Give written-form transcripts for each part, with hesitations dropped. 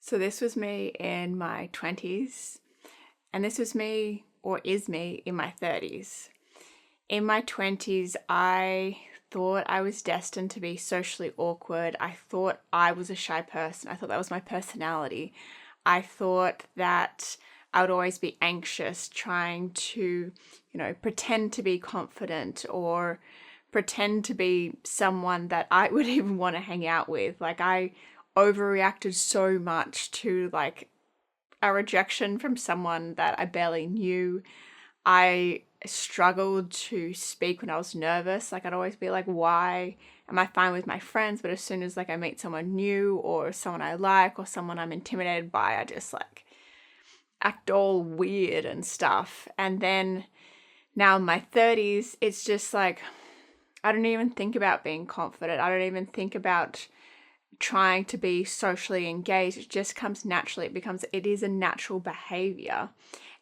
So this was me in my 20s, and this was me, or is me, in my 30s. In my 20s, I thought I was destined to be socially awkward. I thought I was a shy person. I thought that was my personality. I thought that I would always be anxious, trying to, pretend to be confident or pretend to be someone that I would even want to hang out with. Like, I overreacted so much to like a rejection from someone that I barely knew. I struggled to speak when I was nervous. Like, I'd always be like, why am I fine with my friends? But as soon as like I meet someone new or someone I like or someone I'm intimidated by, I just like act all weird and stuff. And then now in my 30s, it's just like, I don't even think about being confident. I don't even think about trying to be socially engaged. It just comes naturally. It is a natural behavior.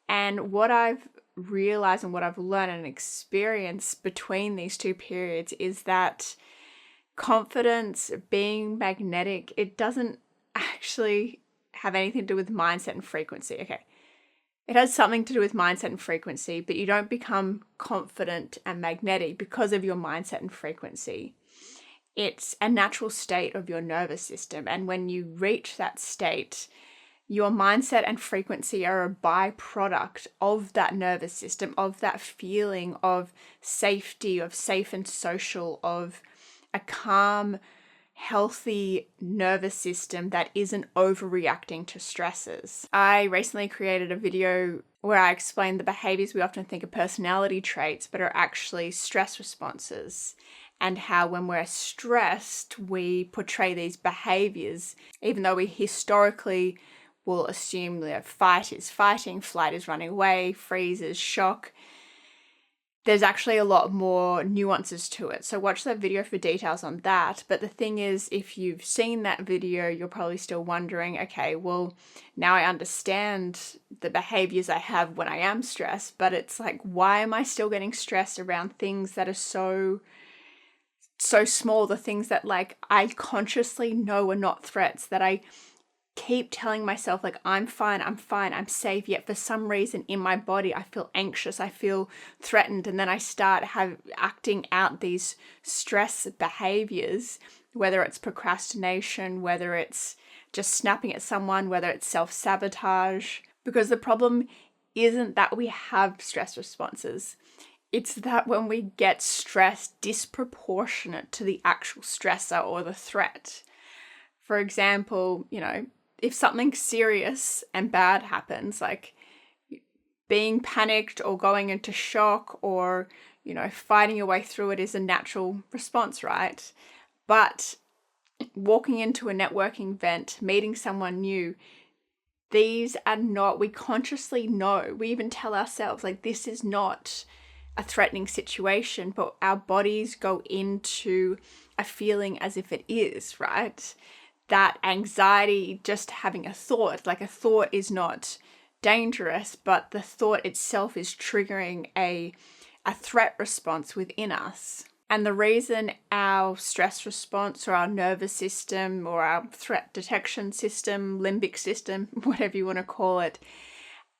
And what I've realized and what I've learned and experienced between these two periods is that confidence, being magnetic, it doesn't actually have anything to do with mindset and frequency. Okay. It has something to do with mindset and frequency, but you don't become confident and magnetic because of your mindset and frequency. It's a natural state of your nervous system. And when you reach that state, your mindset and frequency are a byproduct of that nervous system, of that feeling of safety, of safe and social, of a calm, healthy nervous system that isn't overreacting to stresses. I recently created a video where I explained the behaviors we often think are personality traits, but are actually stress responses, and how when we're stressed, we portray these behaviors, even though we historically will assume that fight is fighting, flight is running away, freeze is shock. There's actually a lot more nuances to it. So watch that video for details on that. But the thing is, if you've seen that video, you're probably still wondering, okay, well, now I understand the behaviors I have when I am stressed, but it's like, why am I still getting stressed around things that are so small, the things that like I consciously know are not threats, that I keep telling myself like, I'm fine, I'm safe, yet for some reason in my body I feel anxious, I feel threatened, and then I start acting out these stress behaviors, whether it's procrastination, whether it's just snapping at someone, whether it's self-sabotage. Because the problem isn't that we have stress responses. It's that when we get stressed disproportionate to the actual stressor or the threat. For example, if something serious and bad happens, like being panicked or going into shock or, fighting your way through it is a natural response, right? But walking into a networking event, meeting someone new, these are not, we consciously know, we even tell ourselves, like, this is not a threatening situation, but our bodies go into a feeling as if it is, right? That anxiety, just having a thought, like a thought is not dangerous, but the thought itself is triggering a threat response within us. And the reason our stress response or our nervous system or our threat detection system, limbic system, whatever you want to call it,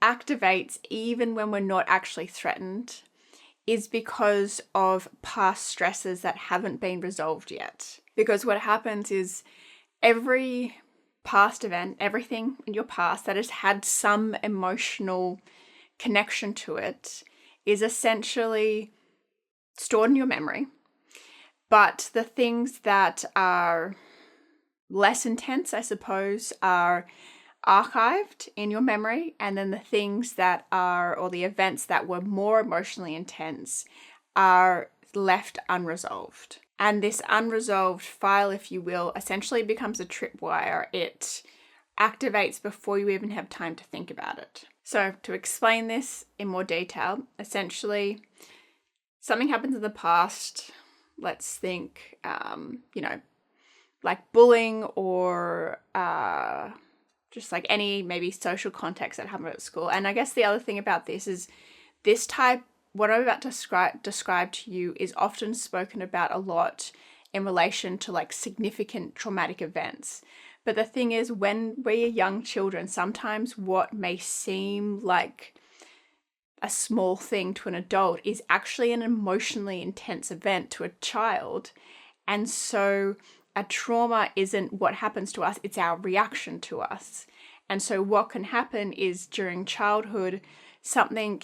activates even when we're not actually threatened is because of past stresses that haven't been resolved yet. Because what happens is every past event, everything in your past that has had some emotional connection to it is essentially stored in your memory. But the things that are less intense, I suppose, are archived in your memory, and then the things that are, or the events that were more emotionally intense, are left unresolved. And this unresolved file, if you will, essentially becomes a tripwire. It activates before you even have time to think about it. So to explain this in more detail, essentially something happens in the past. Let's think, like bullying or just like any maybe social context that happened at school. And I guess the other thing about this is this type, what I'm about to describe to you is often spoken about a lot in relation to like significant traumatic events. But the thing is, when we're young children, sometimes what may seem like a small thing to an adult is actually an emotionally intense event to a child. And so a trauma isn't what happens to us, it's our reaction to us. And so what can happen is during childhood, something,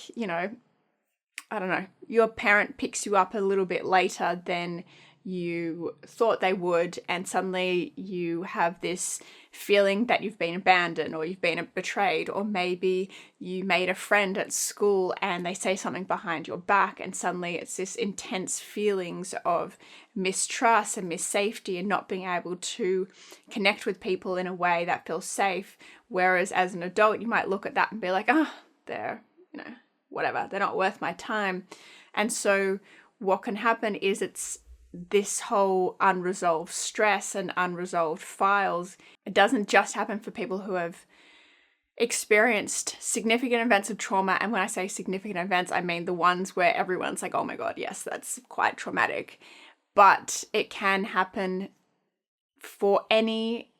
I don't know, your parent picks you up a little bit later than you thought they would, and suddenly you have this feeling that you've been abandoned or you've been betrayed, or maybe you made a friend at school and they say something behind your back, and suddenly it's this intense feelings of mistrust and missafety and not being able to connect with people in a way that feels safe. Whereas as an adult, you might look at that and be like, they're, whatever, they're not worth my time. And so what can happen is it's this whole unresolved stress and unresolved files. It doesn't just happen for people who have experienced significant events of trauma. And when I say significant events, I mean the ones where everyone's like, oh my God, yes, that's quite traumatic. But it can happen for any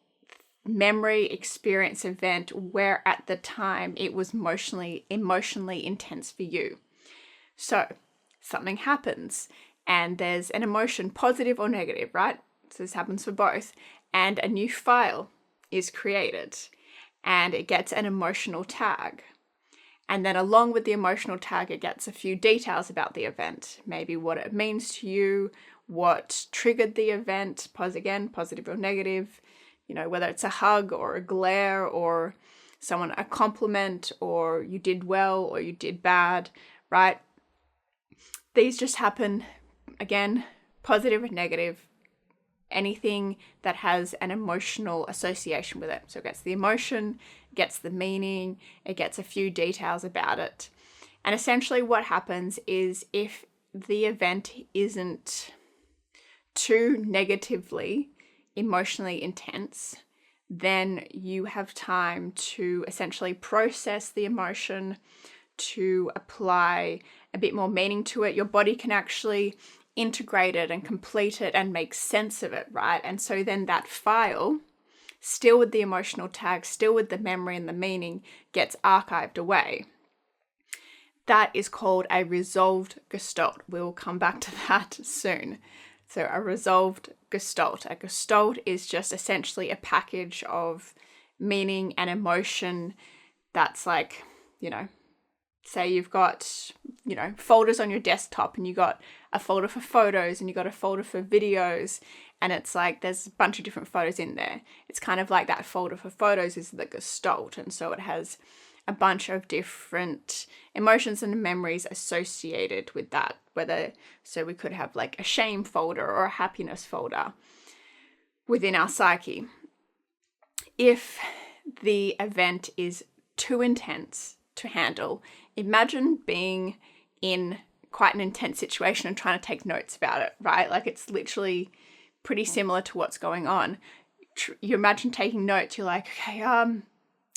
memory, experience, event where at the time it was emotionally intense for you. So something happens and there's an emotion, positive or negative, right? So this happens for both. And a new file is created and it gets an emotional tag. And then along with the emotional tag, it gets a few details about the event, maybe what it means to you, what triggered the event, positive or negative, whether it's a hug or a glare or a compliment, or you did well or you did bad, right? These just happen, again, positive and negative, anything that has an emotional association with it. So it gets the emotion, it gets the meaning, it gets a few details about it. And essentially what happens is if the event isn't too negatively emotionally intense, then you have time to essentially process the emotion, to apply a bit more meaning to it. Your body can actually integrate it and complete it and make sense of it, right? And so then that file, still with the emotional tag, still with the memory and the meaning, gets archived away. That is called a resolved gestalt. We'll come back to that soon. So a resolved gestalt. A gestalt is just essentially a package of meaning and emotion that's like, say you've got, folders on your desktop and you got a folder for photos and you got a folder for videos, and it's like there's a bunch of different photos in there. It's kind of like that folder for photos is the gestalt, and so it has a bunch of different emotions and memories associated with that. So we could have like a shame folder or a happiness folder within our psyche. If the event is too intense to handle, imagine being in quite an intense situation and trying to take notes about it, right? Like it's literally pretty similar to what's going on. You imagine taking notes, you're like, okay, I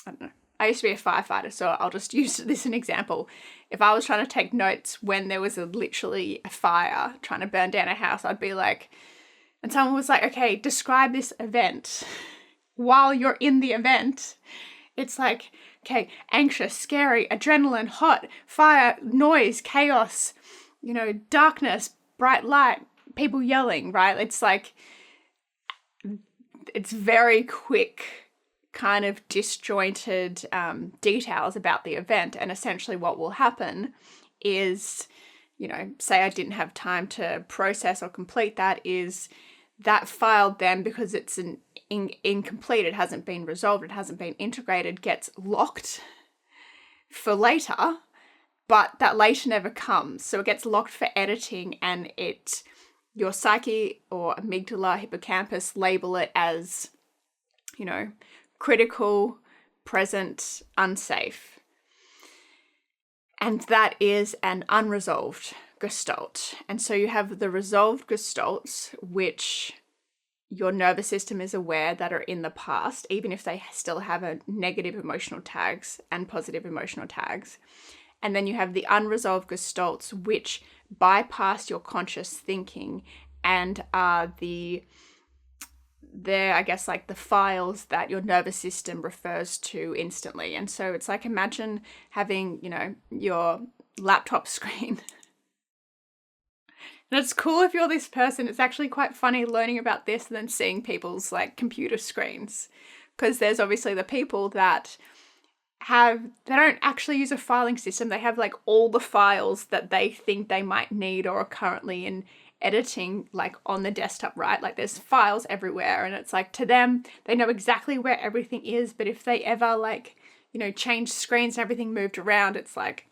don't know. I used to be a firefighter, so I'll just use this as an example. If I was trying to take notes when there was literally a fire trying to burn down a house, I'd be like, and someone was like, okay, describe this event while you're in the event. It's like, okay, anxious, scary, adrenaline, hot, fire, noise, chaos, darkness, bright light, people yelling, right? It's like, it's very quick, kind of disjointed details about the event. And essentially what will happen is, say I didn't have time to process or complete that, is that file then, because it's incomplete, it hasn't been resolved, it hasn't been integrated, gets locked for later, but that later never comes. So it gets locked for editing, and your psyche or amygdala, hippocampus label it as, critical, present, unsafe. And that is an unresolved gestalt. And so you have the resolved gestalts, which your nervous system is aware that are in the past, even if they still have a negative emotional tags and positive emotional tags. And then you have the unresolved gestalts, which bypass your conscious thinking and are the they're, I guess, like the files that your nervous system refers to instantly. And so it's like, imagine having, your laptop screen. And it's cool if you're this person. It's actually quite funny learning about this and then seeing people's like computer screens, because there's obviously the people that they don't actually use a filing system. They have like all the files that they think they might need or are currently in editing, like on the desktop, right? Like there's files everywhere, and it's like, to them, they know exactly where everything is. But if they ever like, change screens and everything moved around, it's like,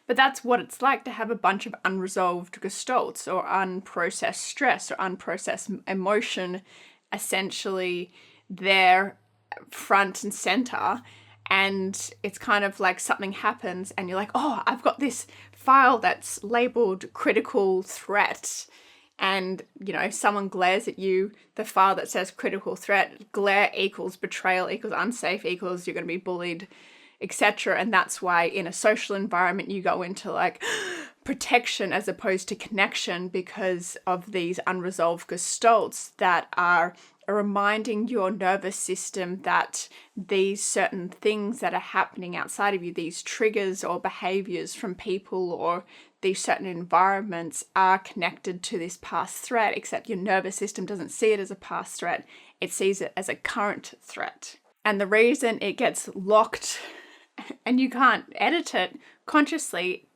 but that's what it's like to have a bunch of unresolved gestalts or unprocessed stress or unprocessed emotion essentially there front and center. And it's kind of like something happens and you're like, oh, I've got this file that's labeled critical threat. And, someone glares at you, the file that says critical threat, glare equals betrayal equals unsafe equals you're going to be bullied, etc. And that's why in a social environment you go into like protection as opposed to connection, because of these unresolved gestalts that are reminding your nervous system that these certain things that are happening outside of you, these triggers or behaviors from people or these certain environments, are connected to this past threat, except your nervous system doesn't see it as a past threat. It sees it as a current threat. And the reason it gets locked and you can't edit it consciously,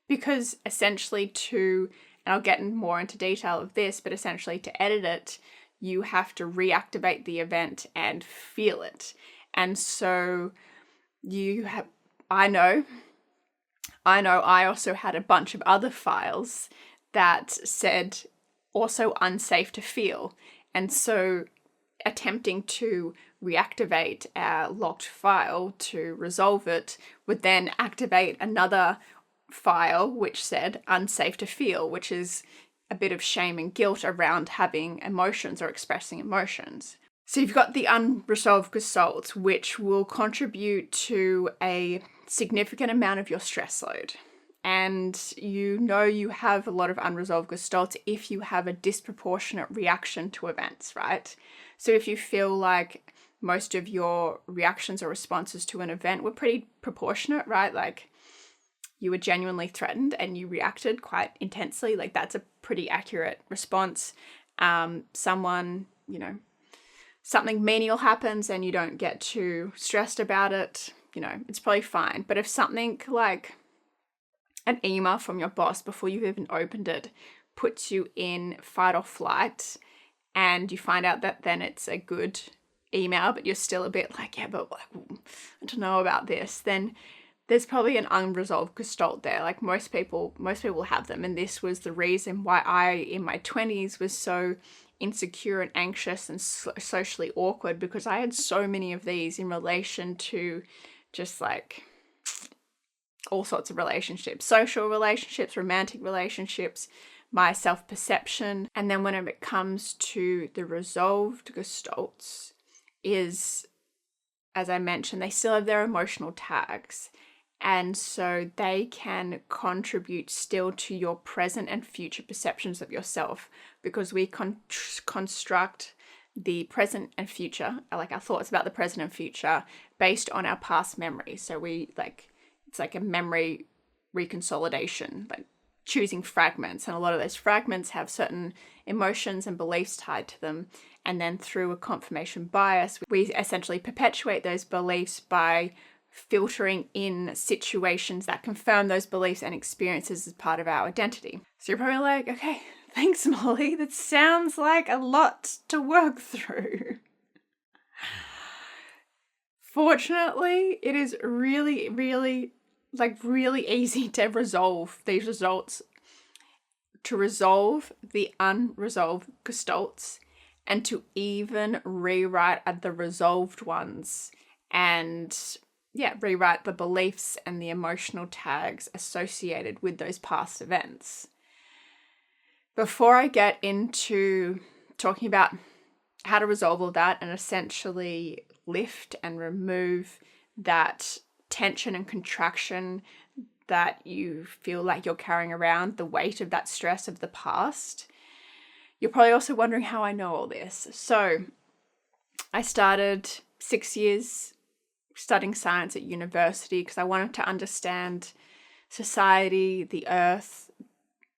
because essentially and I'll get more into detail of this, but essentially to edit it, you have to reactivate the event and feel it. And so I also had a bunch of other files that said also unsafe to feel. And so attempting to reactivate our locked file to resolve it would then activate another file which said unsafe to feel, which is a bit of shame and guilt around having emotions or expressing emotions. So you've got the unresolved gestalts, which will contribute to a significant amount of your stress load. And you have a lot of unresolved gestalts if you have a disproportionate reaction to events, right? So if you feel like most of your reactions or responses to an event were pretty proportionate, right? Like you were genuinely threatened and you reacted quite intensely, like that's a pretty accurate response. Something menial happens and you don't get too stressed about it, it's probably fine. But if something like an email from your boss before you've even opened it puts you in fight or flight, and you find out that then it's a good email, but you're still a bit like, yeah, but like, I don't know about this, then there's probably an unresolved gestalt there. Like most people have them. And this was the reason why I, in my 20s, was so insecure and anxious and socially awkward, because I had so many of these in relation to just like all sorts of relationships, social relationships, romantic relationships, my self-perception. And then when it comes to the resolved gestalts is, as I mentioned, they still have their emotional tags. And so they can contribute still to your present and future perceptions of yourself, because we construct the present and future, like our thoughts about the present and future, based on our past memories. So it's like a memory reconsolidation, like choosing fragments. And a lot of those fragments have certain emotions and beliefs tied to them. And then through a confirmation bias, we essentially perpetuate those beliefs by filtering in situations that confirm those beliefs and experiences as part of our identity. So you're probably like, okay, thanks, Molly. That sounds like a lot to work through. Fortunately, it is really, really, really easy to resolve these results, to resolve the unresolved gestalts, and to even rewrite the resolved ones and rewrite the beliefs and the emotional tags associated with those past events. Before I get into talking about how to resolve all that and essentially lift and remove that tension and contraction that you feel like you're carrying around, the weight of that stress of the past, You're probably also wondering how I know all this. So I started 6 years studying science at university because I wanted to understand society, the earth,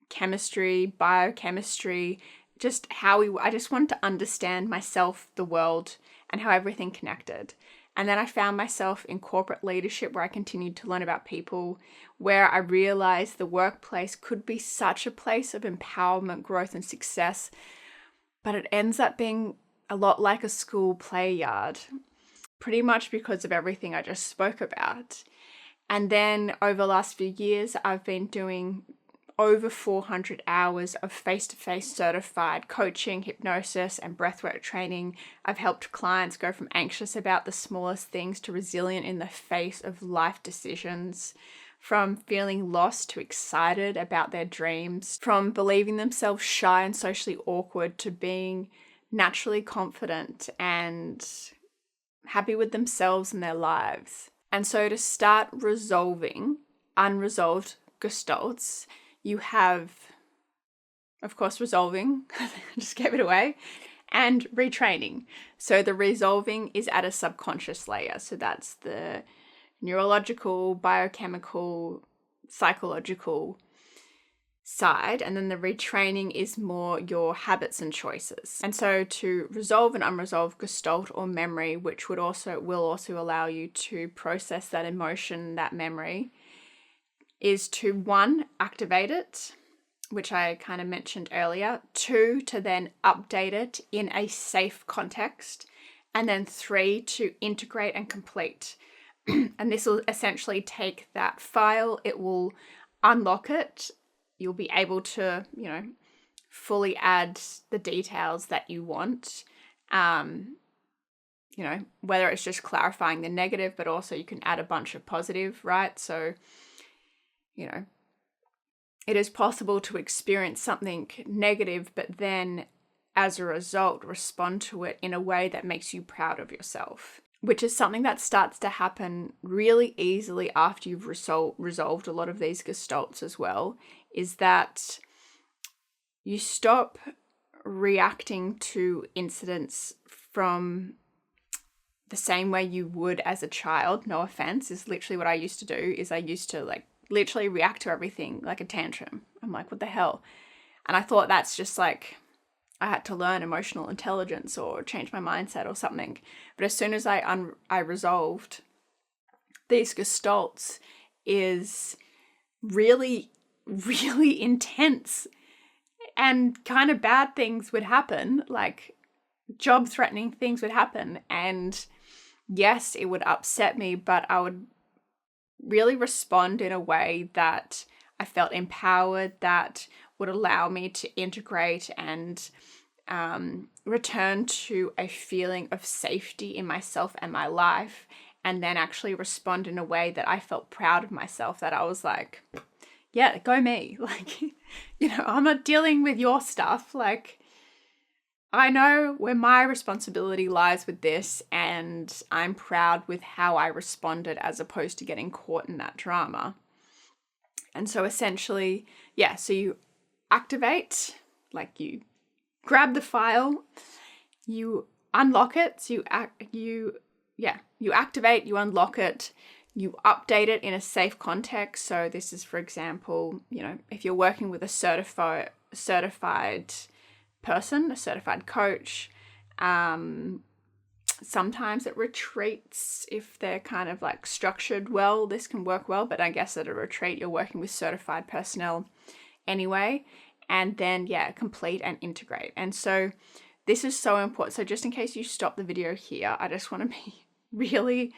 chemistry, biochemistry, just I just wanted to understand myself, the world, and how everything connected. And then I found myself in corporate leadership where I continued to learn about people, where I realized the workplace could be such a place of empowerment, growth, and success, but it ends up being a lot like a school play yard, pretty much because of everything I just spoke about. And then over the last few years, I've been doing over 400 hours of face-to-face certified coaching, hypnosis, and breathwork training. I've helped clients go from anxious about the smallest things to resilient in the face of life decisions, from feeling lost to excited about their dreams, from believing themselves shy and socially awkward to being naturally confident and happy with themselves and their lives. And so to start resolving unresolved gestalts, you have, of course, resolving, just gave it away, and retraining. So the resolving is at a subconscious layer. So that's the neurological, biochemical, psychological side. And then the retraining is more your habits and choices. And so to resolve an unresolved gestalt or memory, which will also allow you to process that emotion, that memory, is to 1, activate it, which I kind of mentioned earlier, 2, to then update it in a safe context, and then 3, to integrate and complete. And this will essentially take that file, it will unlock it, you'll be able to, fully add the details that you want, whether it's just clarifying the negative, but also you can add a bunch of positive, right? So it is possible to experience something negative, but then as a result, respond to it in a way that makes you proud of yourself, which is something that starts to happen really easily after you've resolved a lot of these gestalts as well, is that you stop reacting to incidents from the same way you would as a child. No offense, is literally what I used to do. Is I used to literally react to everything like a tantrum. I'm like, what the hell? And I thought that's just like I had to learn emotional intelligence or change my mindset or something. But as soon as I resolved these gestalts, is really, really intense and kind of bad things would happen, like job-threatening things would happen. And yes, it would upset me, but I would really respond in a way that I felt empowered, that would allow me to integrate and return to a feeling of safety in myself and my life, and then actually respond in a way that I felt proud of myself, that I was like, yeah, go me. I'm not dealing with your stuff. I know where my responsibility lies with this, and I'm proud with how I responded as opposed to getting caught in that drama. And so essentially, so you activate, you grab the file, you unlock it, so you activate, you unlock it, you update it in a safe context. So this is, for example, if you're working with a certified person, a certified coach, sometimes at retreats, if they're kind of structured well, this can work well, but I guess at a retreat you're working with certified personnel anyway. And then complete and integrate. And so this is so important. So just in case you stop the video here, I just want to be really,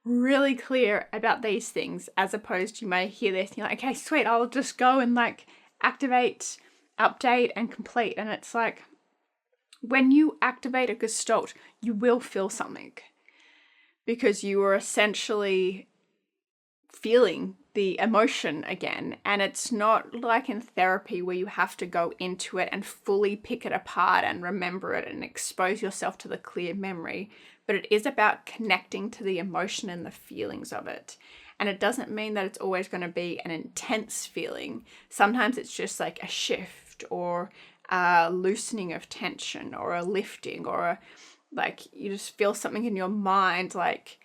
really clear about these things, as opposed to you may hear this and you're like, okay, sweet, I'll just go and activate, update, and complete. And it's like, when you activate a gestalt, you will feel something, because you are essentially feeling the emotion again. And it's not like in therapy where you have to go into it and fully pick it apart and remember it and expose yourself to the clear memory, but it is about connecting to the emotion and the feelings of it. And it doesn't mean that it's always going to be an intense feeling. Sometimes it's just a shift or a loosening of tension or a lifting or like you just feel something in your mind, like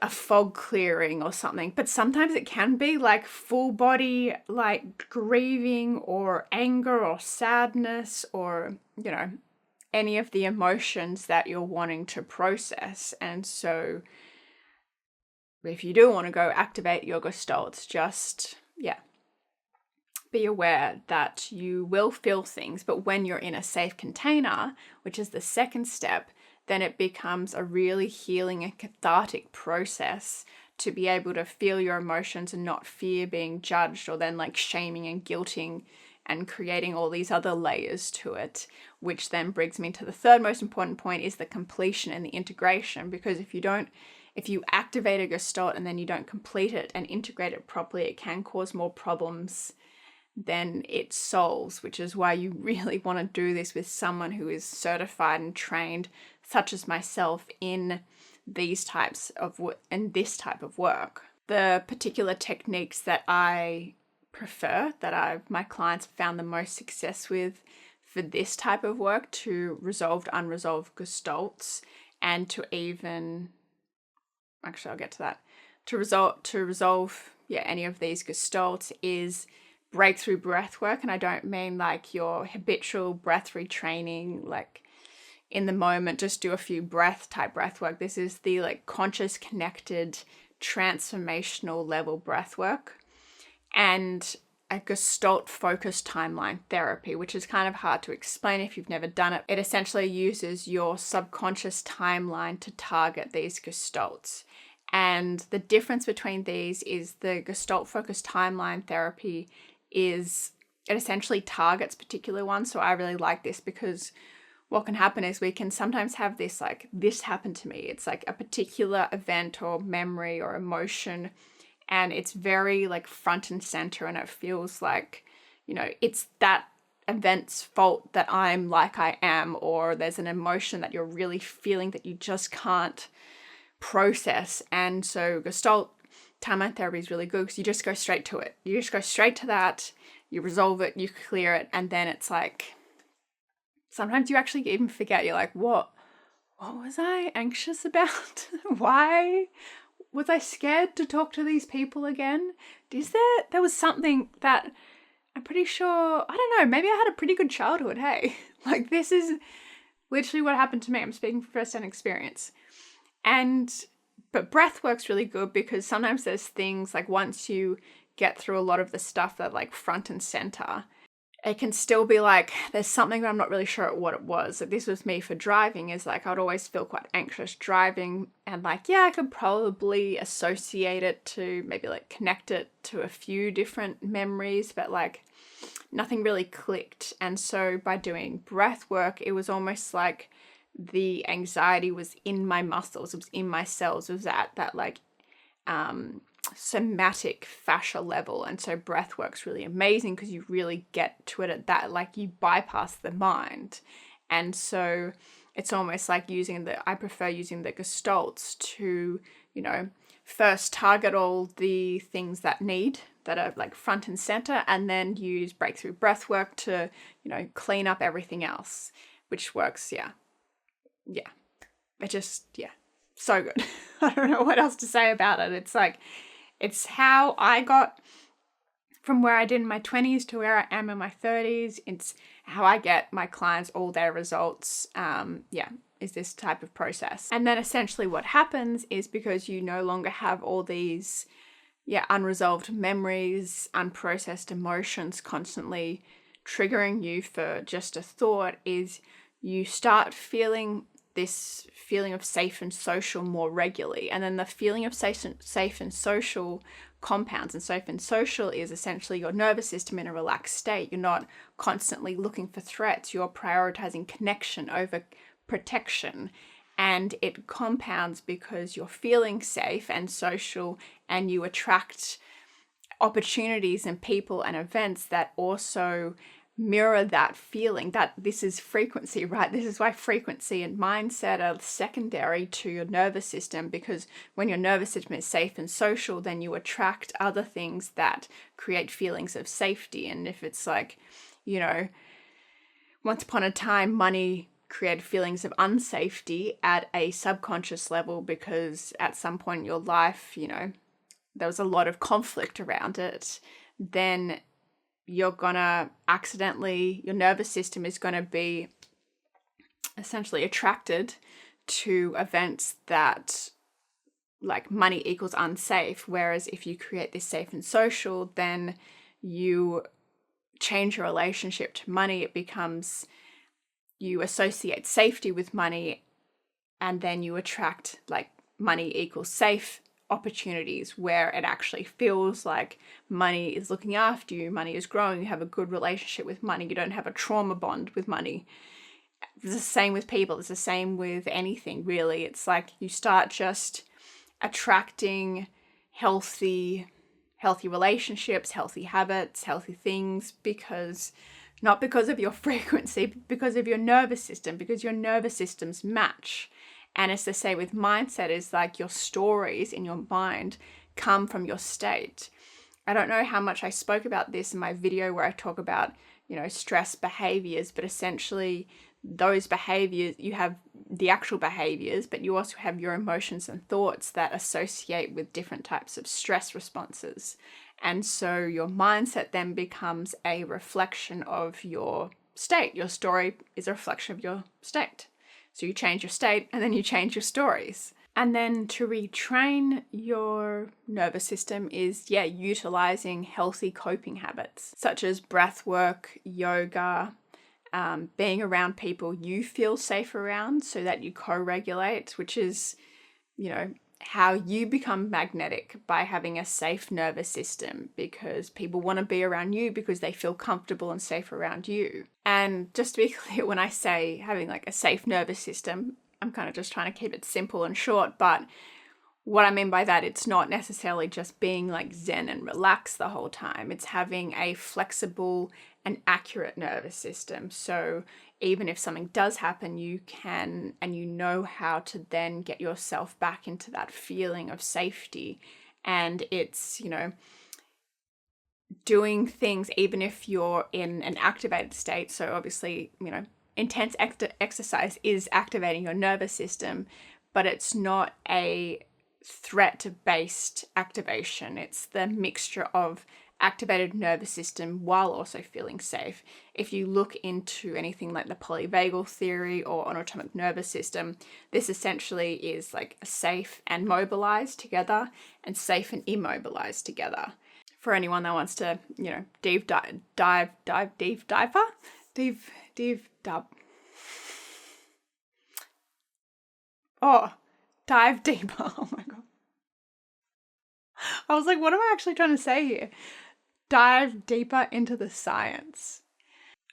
a fog clearing or something. But sometimes it can be like full body, like grieving or anger or sadness or, you know, any of the emotions that you're wanting to process. And so if you do want to go activate your gestalts, just, be aware that you will feel things, but when you're in a safe container, which is the second step, then it becomes a really healing and cathartic process to be able to feel your emotions and not fear being judged or then like shaming and guilting and creating all these other layers to it, which then brings me to the third most important point, is the completion and the integration. Because if you activate a gestalt and then you don't complete it and integrate it properly, it can cause more problems than it solves, which is why you really want to do this with someone who is certified and trained, such as myself, in these types of this type of work. The particular techniques that I prefer, that my clients found the most success with for this type of work, to resolved, unresolved gestalts, and to even, actually I'll get to that, to resolve any of these gestalts, is breakthrough breath work. And I don't mean like your habitual breath retraining, like in the moment, just do a few breath work. This is the like conscious, connected, transformational level breath work, and a gestalt focused timeline therapy, which is kind of hard to explain if you've never done it. It essentially uses your subconscious timeline to target these gestalts. And the difference between these is the gestalt focused timeline therapy it essentially targets particular ones. So I really like this because what can happen is we can sometimes have this, like, this happened to me. It's like a particular event or memory or emotion, and it's very like front and center, and it feels like, you know, it's that event's fault that I'm like I am, or there's an emotion that you're really feeling that you just can't process. And so Gestalt timeline therapy is really good because you just go straight to it. You just go straight to that, you resolve it, you clear it, and then it's like, sometimes you actually even forget. You're like, what was I anxious about? Why was I scared to talk to these people again? There was something that I'm pretty sure, I don't know, maybe I had a pretty good childhood, hey? Like, this is literally what happened to me. I'm speaking from first-hand experience. But breath work's really good because sometimes there's things like, once you get through a lot of the stuff that like front and center, it can still be like, there's something that I'm not really sure what it was. Like, this was me for driving, is like, I'd always feel quite anxious driving, and like, I could probably associate it to, maybe like connect it to a few different memories, but like nothing really clicked. And so by doing breath work, it was almost like the anxiety was in my muscles, it was in my cells, it was at that like somatic fascia level. And so breath work's really amazing because you really get to it at that, like, you bypass the mind. And so it's almost like I prefer using the gestalts to, you know, first target all the things that are like front and center, and then use breakthrough breath work to, you know, clean up everything else, which works. It just, so good. I don't know what else to say about it. It's like, it's how I got from where I did in my 20s to where I am in my 30s. It's how I get my clients all their results. Is this type of process. And then essentially what happens is, because you no longer have all these, unresolved memories, unprocessed emotions constantly triggering you for just a thought, is you start feeling this feeling of safe and social more regularly. And then the feeling of safe and social compounds. And safe and social is essentially your nervous system in a relaxed state. You're not constantly looking for threats. You're prioritizing connection over protection. And it compounds because you're feeling safe and social, and you attract opportunities and people and events that also mirror that feeling. That this is frequency, right? This is why frequency and mindset are secondary to your nervous system, because when your nervous system is safe and social, then you attract other things that create feelings of safety. And if it's like, you know, once upon a time, money created feelings of unsafety at a subconscious level because at some point in your life, you know, there was a lot of conflict around it. Then you're gonna accidentally, your nervous system is gonna be essentially attracted to events that, like, money equals unsafe. Whereas if you create this safe and social, then you change your relationship to money. It becomes, you associate safety with money, and then you attract, like, money equals safe opportunities where it actually feels like money is looking after you, money is growing, you have a good relationship with money, you don't have a trauma bond with money. It's the same with people, it's the same with anything really. It's like you start just attracting healthy relationships, healthy habits, healthy things, not because of your frequency, but because of your nervous system, because your nervous systems match. And it's the same with mindset, is like your stories in your mind come from your state. I don't know how much I spoke about this in my video where I talk about, you know, stress behaviors, but essentially those behaviors, you have the actual behaviors, but you also have your emotions and thoughts that associate with different types of stress responses. And so your mindset then becomes a reflection of your state. Your story is a reflection of your state. So you change your state and then you change your stories. And then to retrain your nervous system is, utilizing healthy coping habits, such as breath work, yoga, being around people you feel safe around so that you co-regulate, which is, you know, how you become magnetic, by having a safe nervous system, because people want to be around you because they feel comfortable and safe around you. And just to be clear, when I say having like a safe nervous system, I'm kind of just trying to keep it simple and short, but what I mean by that, it's not necessarily just being like zen and relaxed the whole time. It's having a flexible and accurate nervous system. So even if something does happen, you can, and you know how to then get yourself back into that feeling of safety. And it's, you know, doing things even if you're in an activated state. So obviously, you know, intense exercise is activating your nervous system, but it's not a threat-based activation. It's the mixture of activated nervous system while also feeling safe. If you look into anything like the polyvagal theory or an autonomic nervous system, this essentially is like safe and mobilized together and safe and immobilized together. For anyone that wants to, you know, dive deeper. Oh my God. I was like, what am I actually trying to say here? Dive deeper into the science.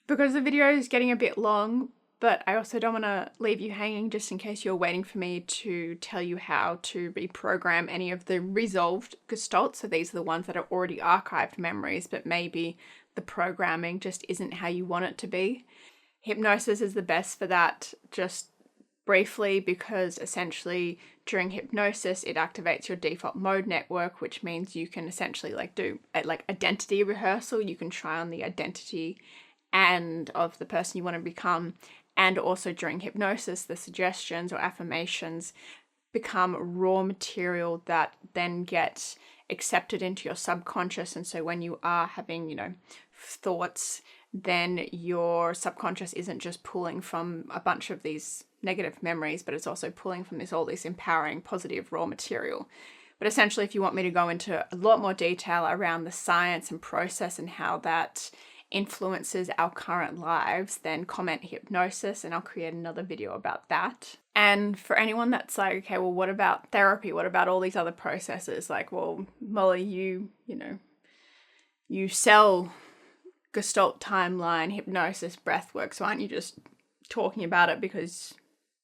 Because the video is getting a bit long, but I also don't want to leave you hanging just in case you're waiting for me to tell you how to reprogram any of the resolved gestalts. So these are the ones that are already archived memories, but maybe the programming just isn't how you want it to be. Hypnosis is the best for that, just briefly, because essentially during hypnosis it activates your default mode network, which means you can essentially like do a, like identity rehearsal. You can try on the identity and of the person you want to become, and also during hypnosis the suggestions or affirmations become raw material that then get accepted into your subconscious. And so when you are having, you know, thoughts, then your subconscious isn't just pulling from a bunch of these negative memories, but it's also pulling from all this empowering, positive raw material. But essentially, if you want me to go into a lot more detail around the science and process and how that influences our current lives, then comment hypnosis and I'll create another video about that. And for anyone that's like, okay, well, what about therapy? What about all these other processes? Like, well, Molly, you sell Gestalt timeline, hypnosis, breathwork, so aren't you just talking about it because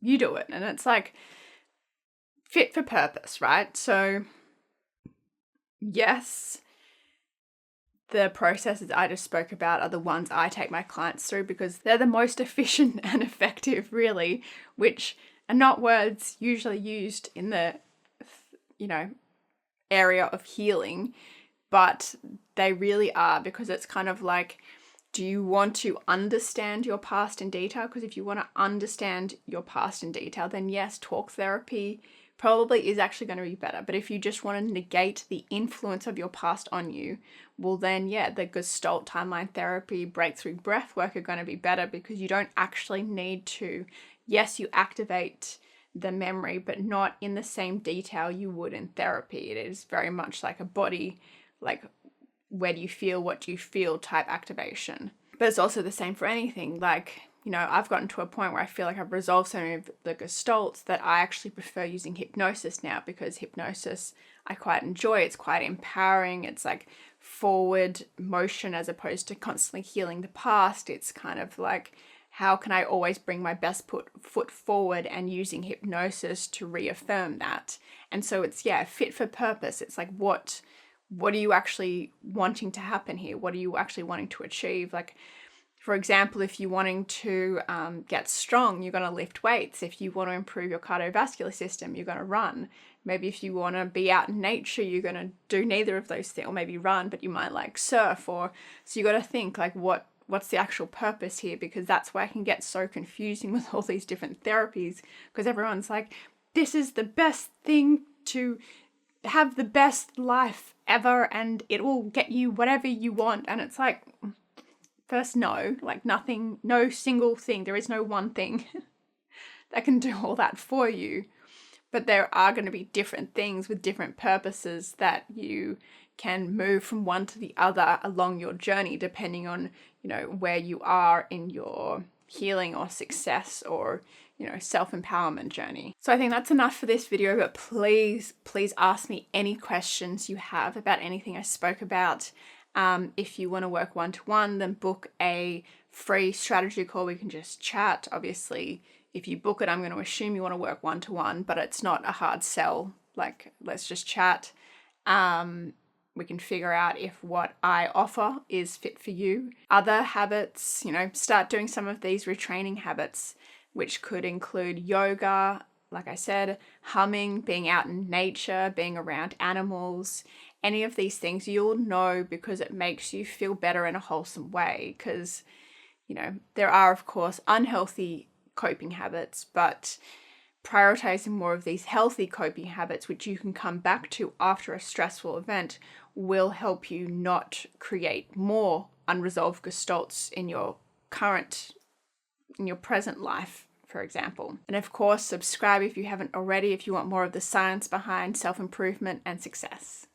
you do it? And it's like fit for purpose, right? So yes, the processes I just spoke about are the ones I take my clients through because they're the most efficient and effective, really, which are not words usually used in the, you know, area of healing, but they really are, because it's kind of like Do you want to understand your past in detail? Because if you want to understand your past in detail, then yes, talk therapy probably is actually going to be better. But if you just want to negate the influence of your past on you, well then yeah, the Gestalt timeline therapy, breakthrough breath work are going to be better, because you don't actually need to, yes, you activate the memory, but not in the same detail you would in therapy. It is very much like a body, like where do you feel, what do you feel type activation. But it's also the same for anything. Like, you know, I've gotten to a point where I feel like I've resolved so many of the gestalts that I actually prefer using hypnosis now, because hypnosis I quite enjoy. It's quite empowering. It's like forward motion as opposed to constantly healing the past. It's kind of like, how can I always bring my best foot forward, and using hypnosis to reaffirm that. And so it's, yeah, fit for purpose. It's like, what are you actually wanting to happen here? What are you actually wanting to achieve? Like, for example, if you're wanting to get strong, you're going to lift weights. If you want to improve your cardiovascular system, you're going to run. Maybe if you want to be out in nature, you're going to do neither of those things, or maybe run, but you might like surf. Or so you got to think like, what's the actual purpose here? Because that's why it can get so confusing with all these different therapies, because everyone's like, this is the best thing to have the best life ever and it will get you whatever you want. And it's like, first, no, like nothing, no single thing. There is no one thing that can do all that for you. But there are going to be different things with different purposes that you can move from one to the other along your journey, depending on, you know, where you are in your healing or success or, you know, self-empowerment journey. So I think that's enough for this video, but please ask me any questions you have about anything I spoke about. If you want to work one-to-one, then book a free strategy call. We can just chat. Obviously, if you book it, I'm going to assume you want to work one-to-one, but it's not a hard sell. Like, let's just chat. We can figure out if what I offer is fit for you. Other habits, you know, start doing some of these retraining habits, which could include yoga, like I said, humming, being out in nature, being around animals. Any of these things you'll know because it makes you feel better in a wholesome way. Because, you know, there are, of course, unhealthy coping habits, but prioritizing more of these healthy coping habits, which you can come back to after a stressful event, will help you not create more unresolved gestalts in your present life, for example. And of course, subscribe if you haven't already, if you want more of the science behind self-improvement and success.